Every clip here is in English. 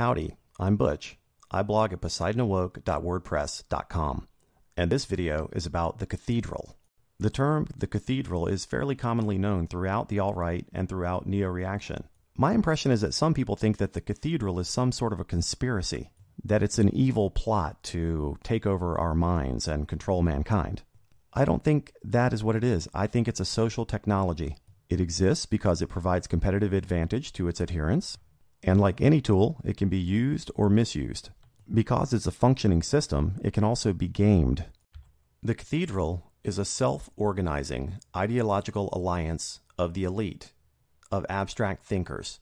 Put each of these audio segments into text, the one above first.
Howdy, I'm Butch. I blog at PoseidonAwoke.wordpress.com, and this video is about the cathedral. The term the cathedral is fairly commonly known throughout the alt-right and throughout neo-reaction. My impression is that some people think that the cathedral is some sort of a conspiracy, that it's an evil plot to take over our minds and control mankind. I don't think that is what it is. I think it's a social technology. It exists because it provides competitive advantage to its adherents, and like any tool, it can be used or misused. Because it's a functioning system, it can also be gamed. The cathedral is a self-organizing ideological alliance of the elite, of abstract thinkers.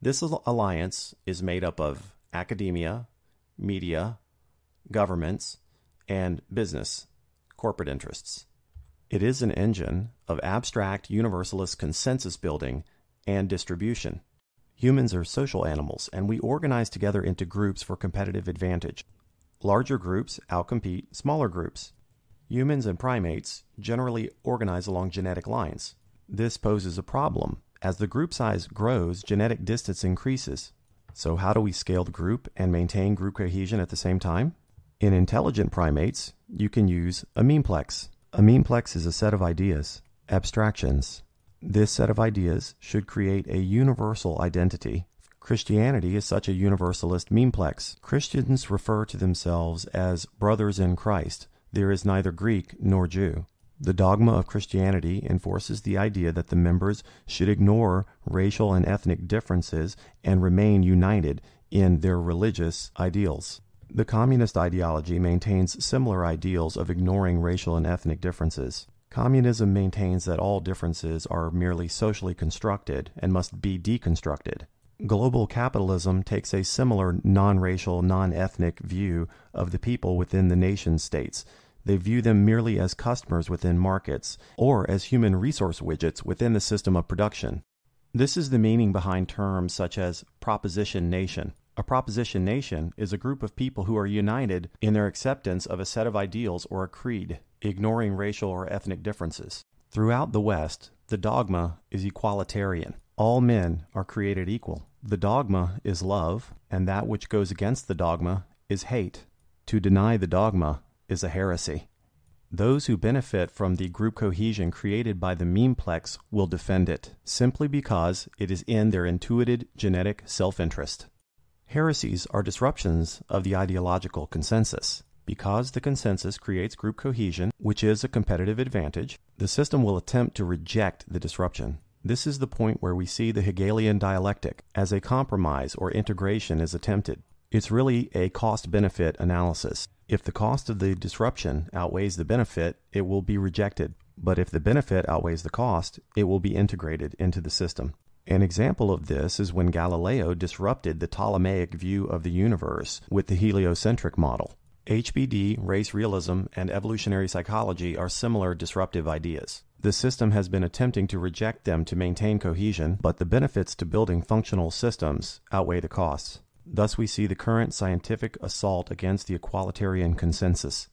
This alliance is made up of academia, media, governments, and business, corporate interests. It is an engine of abstract universalist consensus building and distribution. Humans are social animals, and we organize together into groups for competitive advantage. Larger groups outcompete smaller groups. Humans and primates generally organize along genetic lines. This poses a problem. As the group size grows, genetic distance increases. So how do we scale the group and maintain group cohesion at the same time? In intelligent primates, you can use a Meanplex. A Meanplex is a set of ideas, abstractions. This set of ideas should create a universal identity. Christianity is such a universalist Meanplex. Christians refer to themselves as brothers in Christ. There is neither Greek nor Jew. The dogma of Christianity enforces the idea that the members should ignore racial and ethnic differences and remain united in their religious ideals. The communist ideology maintains similar ideals of ignoring racial and ethnic differences. Communism maintains that all differences are merely socially constructed and must be deconstructed. Global capitalism takes a similar non-racial, non-ethnic view of the people within the nation-states. They view them merely as customers within markets or as human resource widgets within the system of production. This is the meaning behind terms such as proposition nation. A proposition nation is a group of people who are united in their acceptance of a set of ideals or a creed, ignoring racial or ethnic differences. Throughout the West, the dogma is equalitarian. All men are created equal. The dogma is love, and that which goes against the dogma is hate. To deny the dogma is a heresy. Those who benefit from the group cohesion created by the Meanplex will defend it, simply because it is in their intuited genetic self-interest. Heresies are disruptions of the ideological consensus. Because the consensus creates group cohesion, which is a competitive advantage, the system will attempt to reject the disruption. This is the point where we see the Hegelian dialectic as a compromise or integration is attempted. It's really a cost-benefit analysis. If the cost of the disruption outweighs the benefit, it will be rejected. But if the benefit outweighs the cost, it will be integrated into the system. An example of this is when Galileo disrupted the Ptolemaic view of the universe with the heliocentric model. HBD, race realism, and evolutionary psychology are similar disruptive ideas. The system has been attempting to reject them to maintain cohesion, but the benefits to building functional systems outweigh the costs. Thus we see the current scientific assault against the equalitarian consensus.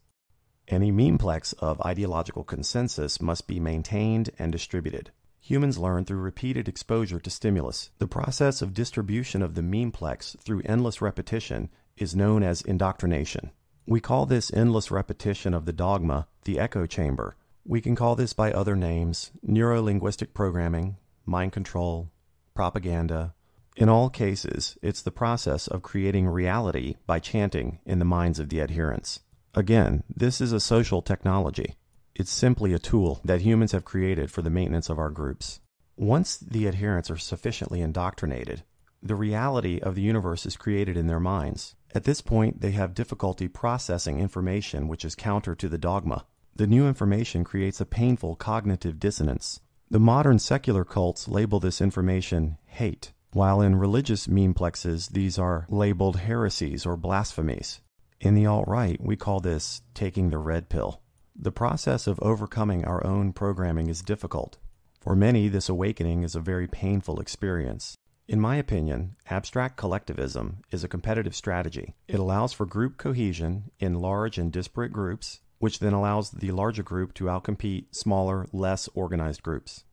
Any Meanplex of ideological consensus must be maintained and distributed. Humans learn through repeated exposure to stimulus. The process of distribution of the Meanplex through endless repetition is known as indoctrination. We call this endless repetition of the dogma the echo chamber. We can call this by other names: neuro-linguistic programming, mind control, propaganda. In all cases, it's the process of creating reality by chanting in the minds of the adherents. Again, this is a social technology. It's simply a tool that humans have created for the maintenance of our groups. Once the adherents are sufficiently indoctrinated, the reality of the universe is created in their minds. At this point, they have difficulty processing information which is counter to the dogma. The new information creates a painful cognitive dissonance. The modern secular cults label this information hate, while in religious Meanplexes these are labeled heresies or blasphemies. In the alt-right, we call this taking the red pill. The process of overcoming our own programming is difficult. For many, this awakening is a very painful experience. In my opinion, abstract collectivism is a competitive strategy. It allows for group cohesion in large and disparate groups, which then allows the larger group to outcompete smaller, less organized groups.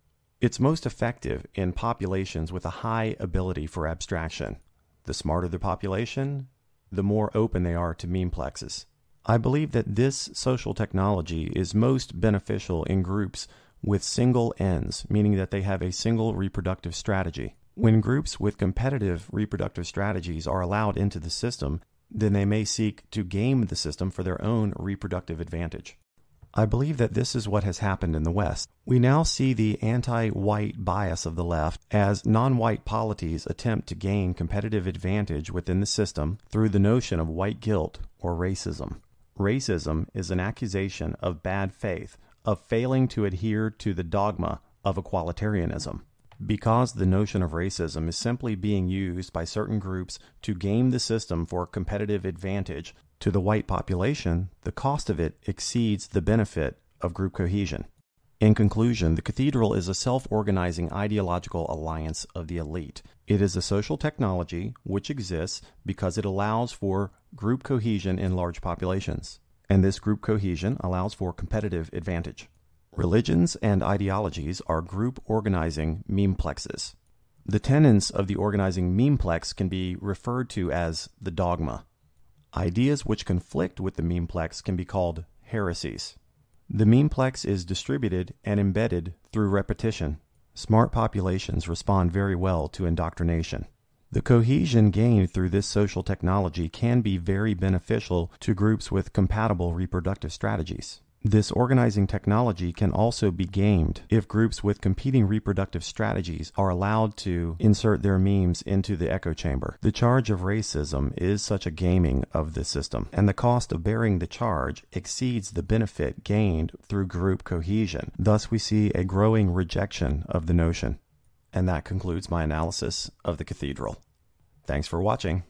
It's most effective in populations with a high ability for abstraction. The smarter the population, the more open they are to meanplexes. I believe that this social technology is most beneficial in groups with single ends, meaning that they have a single reproductive strategy. When groups with competitive reproductive strategies are allowed into the system, then they may seek to game the system for their own reproductive advantage. I believe that this is what has happened in the West. We now see the anti-white bias of the left as non-white polities attempt to gain competitive advantage within the system through the notion of white guilt or racism. Racism is an accusation of bad faith, of failing to adhere to the dogma of equalitarianism. Because the notion of racism is simply being used by certain groups to game the system for competitive advantage to the white population, the cost of it exceeds the benefit of group cohesion. In conclusion, the cathedral is a self-organizing ideological alliance of the elite. It is a social technology which exists because it allows for group cohesion in large populations, and this group cohesion allows for competitive advantage. Religions and ideologies are group organizing meanplexes. The tenets of the organizing meanplex can be referred to as the dogma. Ideas which conflict with the meanplex can be called heresies. The meanplex is distributed and embedded through repetition. Smart populations respond very well to indoctrination. The cohesion gained through this social technology can be very beneficial to groups with compatible reproductive strategies. This organizing technology can also be gamed if groups with competing reproductive strategies are allowed to insert their memes into the echo chamber. The charge of racism is such a gaming of the system, and the cost of bearing the charge exceeds the benefit gained through group cohesion. Thus, we see a growing rejection of the notion. And that concludes my analysis of the cathedral. Thanks for watching.